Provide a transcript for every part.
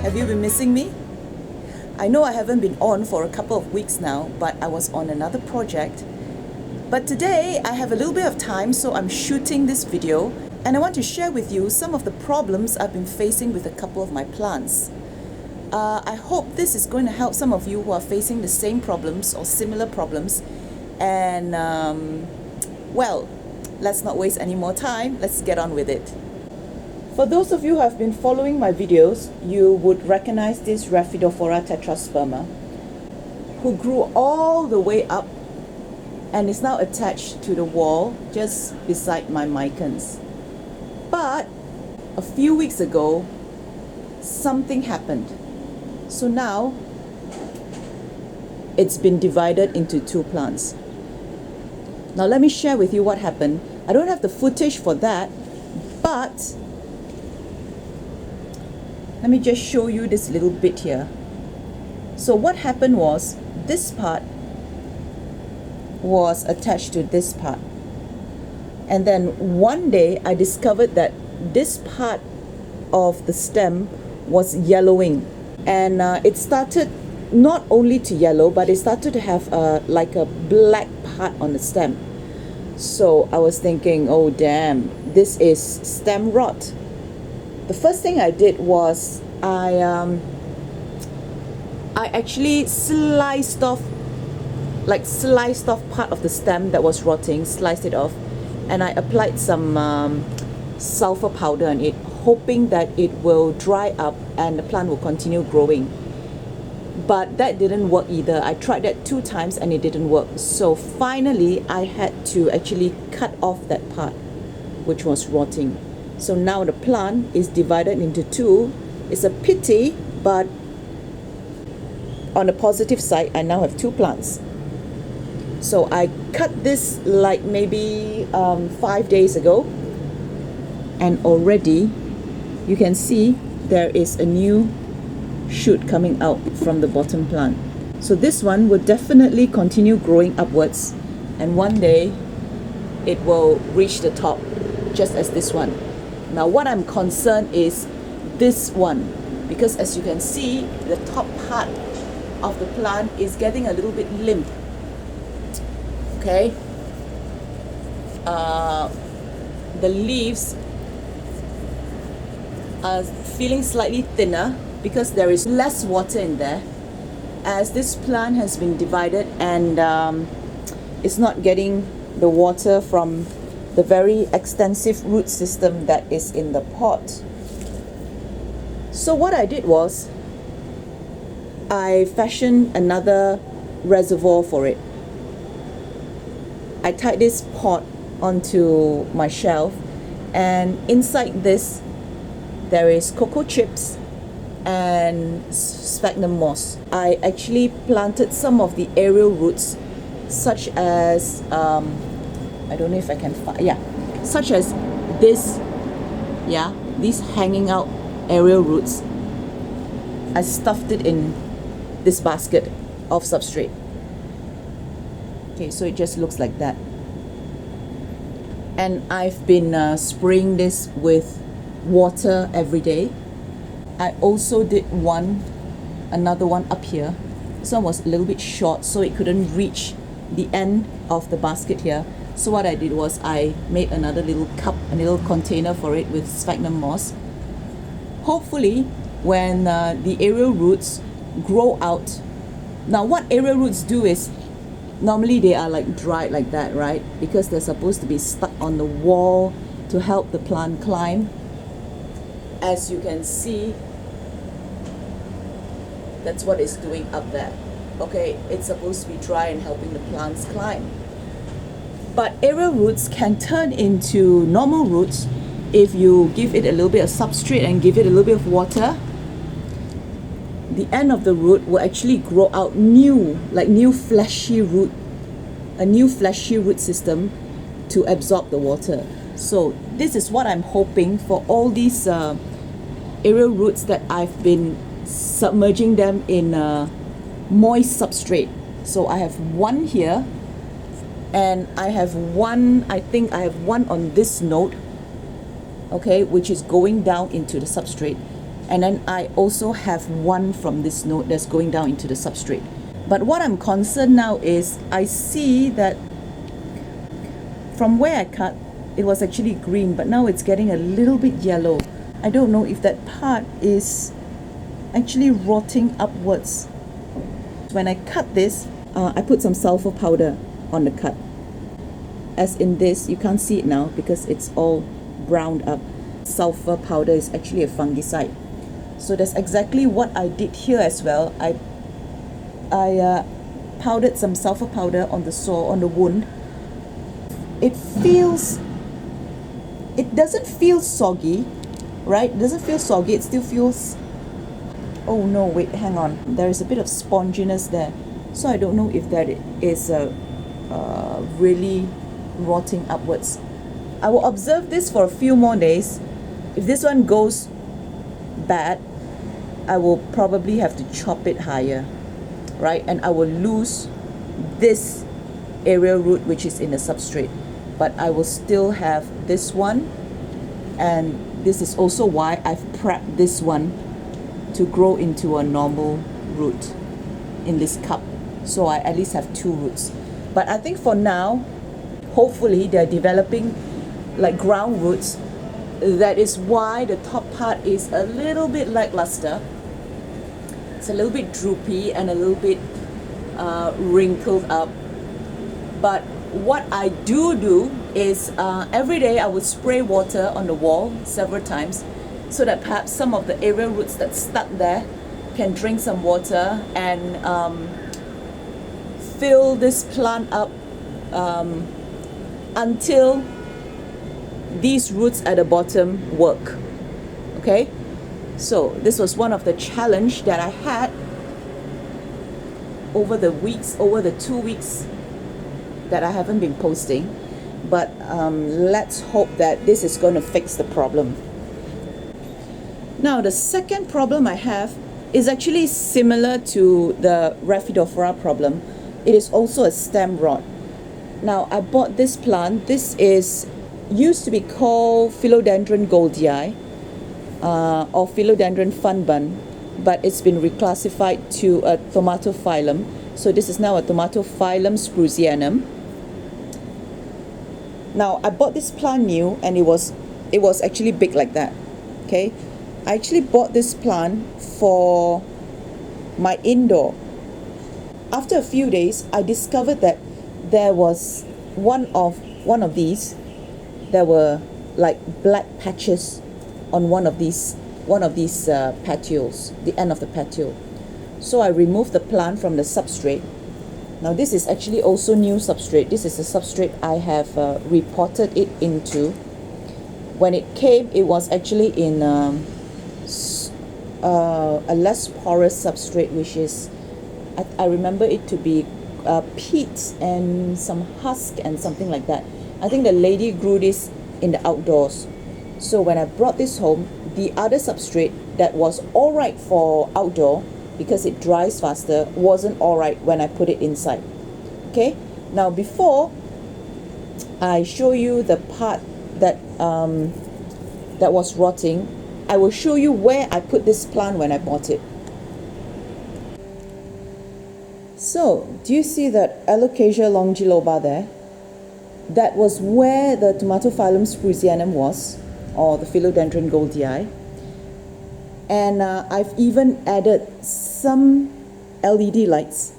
Have you been missing me? I know I haven't been on for a couple of weeks now, but I was on another project. But today I have a little bit of time, so I'm shooting this video and I want to share with you some of the problems I've been facing with a couple of my plants. I hope this is going to help some of you who are facing the same problems or similar problems. And well, let's not waste any more time. Let's get on with it. For those of you who have been following my videos, you would recognize this Raphidophora tetrasperma, who grew all the way up and is now attached to the wall just beside my micans. But a few weeks ago, something happened. So now it's been divided into two plants. Now let me share with you what happened. I don't have the footage for that, but let me just show you this little bit here. So what happened was, this part was attached to this part. And then one day I discovered that this part of the stem was yellowing. And it started not only to yellow, but it started to have like a black part on the stem. So I was thinking, oh damn, this is stem rot. The first thing I did was I actually sliced off part of the stem that was rotting, sliced it off, and I applied some sulfur powder on it, hoping that it will dry up and the plant will continue growing. But that didn't work either. I tried that 2 times and it didn't work. So finally I had to actually cut off that part which was rotting. So now the plant is divided into two. It's a pity, but on the positive side, I now have 2 plants. So I cut this like maybe 5 days ago, and already you can see there is a new shoot coming out from the bottom plant. So this one will definitely continue growing upwards, and one day it will reach the top just as this one. Now what I'm concerned is this one, because as you can see, the top part of the plant is getting a little bit limp. Okay, the leaves are feeling slightly thinner because there is less water in there, as this plant has been divided and it's not getting the water from the very extensive root system that is in the pot. So what I did was I fashioned another reservoir for it. I tied this pot onto my shelf, and inside this there is cocoa chips and sphagnum moss. I actually planted some of the aerial roots, such as I don't know if I can find, such as this, these hanging out aerial roots. I stuffed it in this basket of substrate. Okay, so it just looks like that. And I've been spraying this with water every day. I also did another one up here. This one was a little bit short, so it couldn't reach the end of the basket here. So what I did was I made another little cup, a little container for it with sphagnum moss. Hopefully when the aerial roots grow out. Now what aerial roots do is, normally they are like dried like that, right? Because they're supposed to be stuck on the wall to help the plant climb. As you can see, that's what it's doing up there. Okay, it's supposed to be dry and helping the plants climb. But aerial roots can turn into normal roots if you give it a little bit of substrate and give it a little bit of water. The end of the root will actually grow out new fleshy root, a new fleshy root system to absorb the water. So this is what I'm hoping for all these aerial roots that I've been submerging them in moist substrate. So I have one here, and I have one, I think I have one on this node, okay, which is going down into the substrate. And then I also have one from this node that's going down into the substrate. But what I'm concerned now is I see that from where I cut, it was actually green, but now it's getting a little bit yellow. I don't know if that part is actually rotting upwards. When I cut this, I put some sulfur powder on the cut. As in this, you can't see it now because it's all browned up. Sulfur powder is actually a fungicide. So that's exactly what I did here as well. I powdered some sulfur powder on the sore, on the wound. It doesn't feel soggy, right? It doesn't feel soggy, it still feels, oh no, wait, hang on. There is a bit of sponginess there. So I don't know if that is really rotting upwards. I will observe this for a few more days. If this one goes bad, I will probably have to chop it higher, right? And I will lose this area root which is in the substrate, but I will still have this one, and this is also why I've prepped this one to grow into a normal root in this cup, so I at least have 2 roots. But I think for now, hopefully they're developing like ground roots. That is why the top part is a little bit lackluster. It's a little bit droopy and a little bit wrinkled up. But what I do is every day I would spray water on the wall several times, so that perhaps some of the area roots that stuck there can drink some water and fill this plant up until these roots at the bottom work. Okay, so this was one of the challenge that I had over the 2 weeks that I haven't been posting. But let's hope that this is going to fix the problem. Now the second problem I have is actually similar to the Raphidophora problem. It is also a stem rot. Now I bought this plant. This used to be called Philodendron goldii or Philodendron funbun, but it's been reclassified to a Tomatophylum. So this is now a Tomatophylum sprucianum. Now I bought this plant new, and it was actually big like that. Okay, I actually bought this plant for my indoor. After a few days, I discovered that there was one of these. There were like black patches on one of these petioles, the end of the petiole. So I removed the plant from the substrate. Now this is actually also new substrate. This is the substrate I have repotted it into. When it came, it was actually in a less porous substrate, which is, I remember it to be peat and some husk and something like that. I think the lady grew this in the outdoors. So when I brought this home, the other substrate that was alright for outdoor, because it dries faster, wasn't alright when I put it inside. Okay, now before I show you the part that that was rotting, I will show you where I put this plant when I bought it. So, do you see that Alocasia longiloba there? That was where the Tomatophylum sprucianum was, or the Philodendron goldii. And I've even added some LED lights,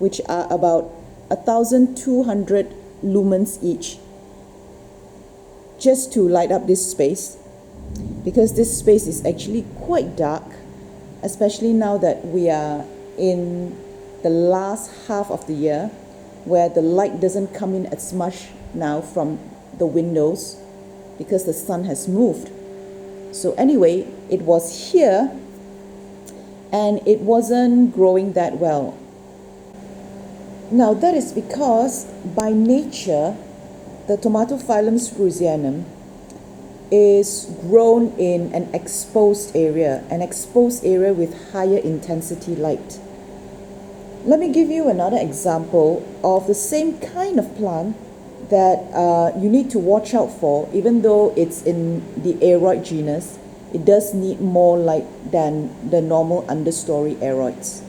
which are about 1,200 lumens each, just to light up this space, because this space is actually quite dark, especially now that we are in the last half of the year, where the light doesn't come in as much now from the windows because the sun has moved. So anyway, it was here and it wasn't growing that well. Now that is because by nature the Tomatophylum sprucianum is grown in an exposed area with higher intensity light. Let me give you another example of the same kind of plant that you need to watch out for, even though it's in the ARoid genus, it does need more light than the normal understory ARoids.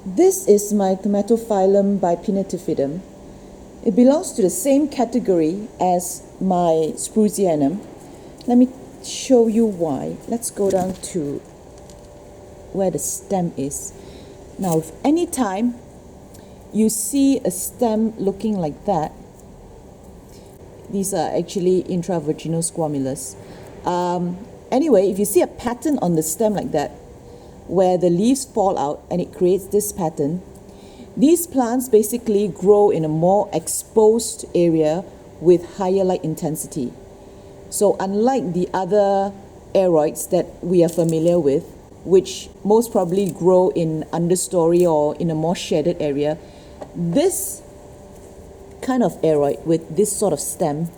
This is my Tomatophylum by pinnatifidum. It belongs to the same category as my sprucianum. Let me show you why. Let's go down to where the stem is. Now, if any time you see a stem looking like that, these are actually intravirginal squamulus. Anyway, if you see a pattern on the stem like that, where the leaves fall out and it creates this pattern, these plants basically grow in a more exposed area with higher light intensity. So unlike the other ARoids that we are familiar with, which most probably grow in understory or in a more shaded area, this kind of ARoid with this sort of stem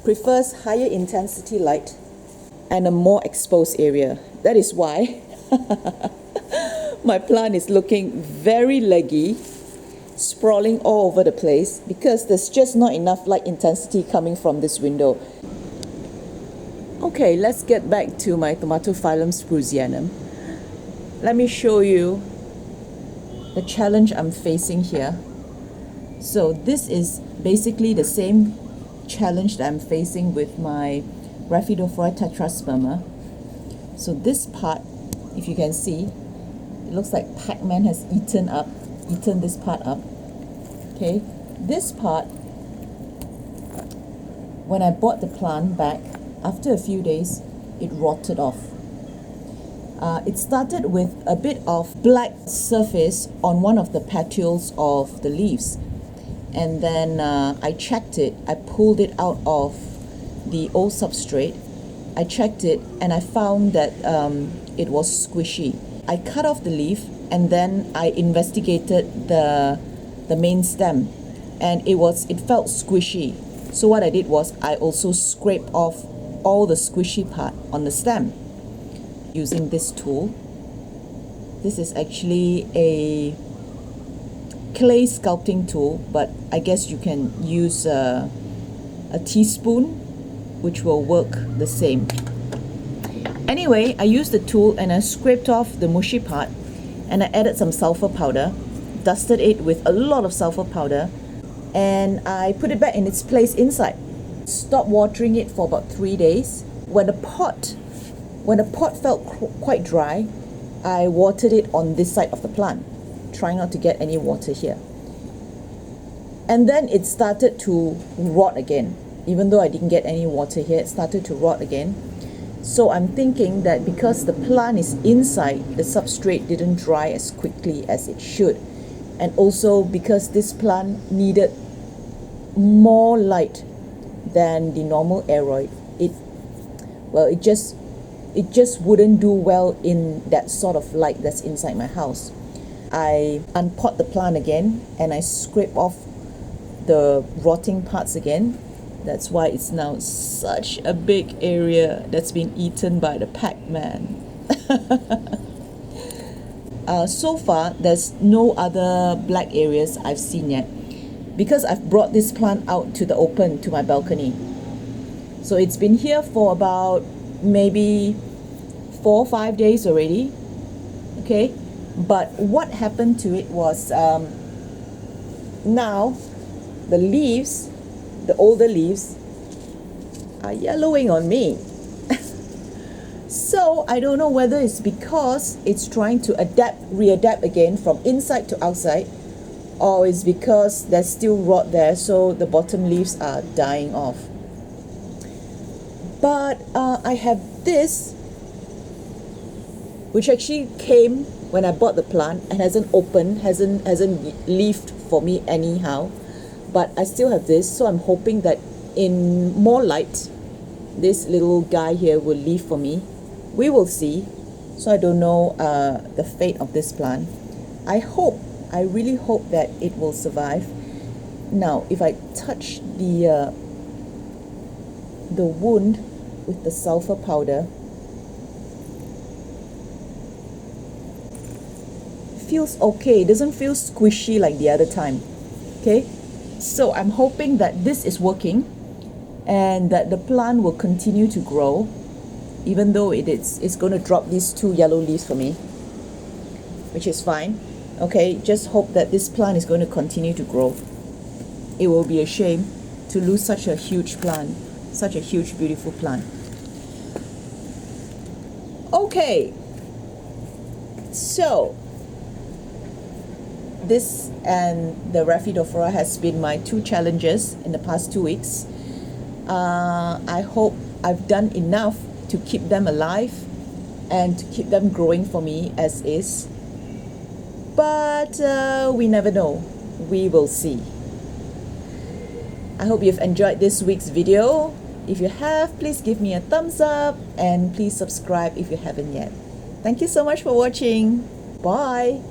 prefers higher intensity light and a more exposed area. That is why my plant is looking very leggy, sprawling all over the place, because there's just not enough light intensity coming from this window. Okay, let's get back to my Tomatophylum sprucianum. Let me show you the challenge I'm facing here. So this is basically the same challenge that I'm facing with my Raphidophora tetrasperma. So this part, if you can see, it looks like Pac-Man has eaten this part up. Okay, this part, when I bought the plant back, after a few days, it rotted off. It started with a bit of black surface on one of the petioles of the leaves. And then I checked it. I pulled it out of the old substrate. I checked it and I found that it was squishy. I cut off the leaf and then I investigated the main stem, and it felt squishy. So what I did was I also scraped off all the squishy part on the stem using this tool. This is actually a clay sculpting tool, but I guess you can use a teaspoon, which will work the same. Anyway, I used the tool and I scraped off the mushy part, and I added some sulfur powder, dusted it with a lot of sulfur powder, and I put it back in its place inside. Stopped watering it for about 3 days. When the pot felt quite dry, I watered it on this side of the plant, trying not to get any water here. And then it started to rot again. Even though I didn't get any water here, it started to rot again. So I'm thinking that because the plant is inside, the substrate didn't dry as quickly as it should. And also because this plant needed more light than the normal ARoid, it just wouldn't do well in that sort of light that's inside my house. I unpot the plant again and I scrape off the rotting parts again. That's why it's now such a big area that's been eaten by the Pac-Man. So far, there's no other black areas I've seen yet, because I've brought this plant out to the open, to my balcony. So it's been here for about maybe 4 or 5 days already. Okay, but what happened to it was now the leaves, the older leaves, are yellowing on me. So I don't know whether it's because it's trying to readapt again from inside to outside, or it's because there's still rot there, so the bottom leaves are dying off. But I have this, which actually came when I bought the plant and hasn't opened, hasn't leafed for me anyhow. But I still have this, so I'm hoping that in more light, this little guy here will leaf for me. We will see. So I don't know the fate of this plant. I really hope that it will survive. Now, if I touch the wound with the sulfur powder, feels okay. It doesn't feel squishy like the other time. Okay, so I'm hoping that this is working, and that the plant will continue to grow, even though it's going to drop these 2 yellow leaves for me, which is fine. Okay, just hope that this plant is going to continue to grow. It will be a shame to lose such a huge plant, such a huge, beautiful plant. Okay, so this and the Raphidophora has been my 2 challenges in the past 2 weeks. I hope I've done enough to keep them alive and to keep them growing for me as is. But we never know. We will see. I hope you've enjoyed this week's video. If you have, please give me a thumbs up and please subscribe if you haven't yet. Thank you so much for watching. Bye.